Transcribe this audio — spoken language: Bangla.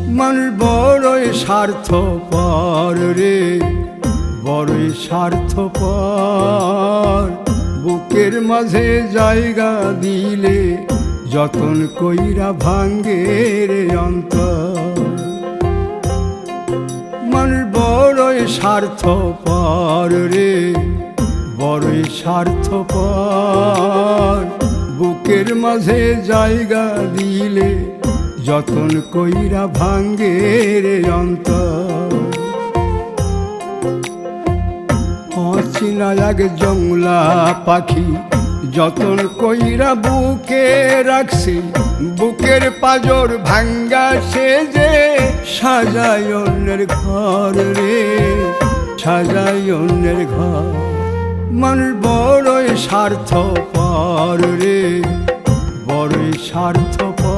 মানুষ বড়ই স্বার্থপর রে, বড়ই স্বার্থপর। বুকের মাঝে জায়গা দিলে যতন কইরা ভাঙ্গে রে অন্তর। মানুষ বড়ই স্বার্থপর রে, বড়ই স্বার্থপর। বুকের মাঝে জায়গা দিলে যতন কইরা ভাঙ্গে রে অন্তর। অচিনা এক জংলা পাখি যতন কইরা বুকে রাখছি, বুকের পাজর ভাঙ্গা সে যে সাজায় অন্যের ঘর রে, সাজায় অন্যের ঘর। মানুষ বড়ই স্বার্থপর রে, বড়ই স্বার্থপর।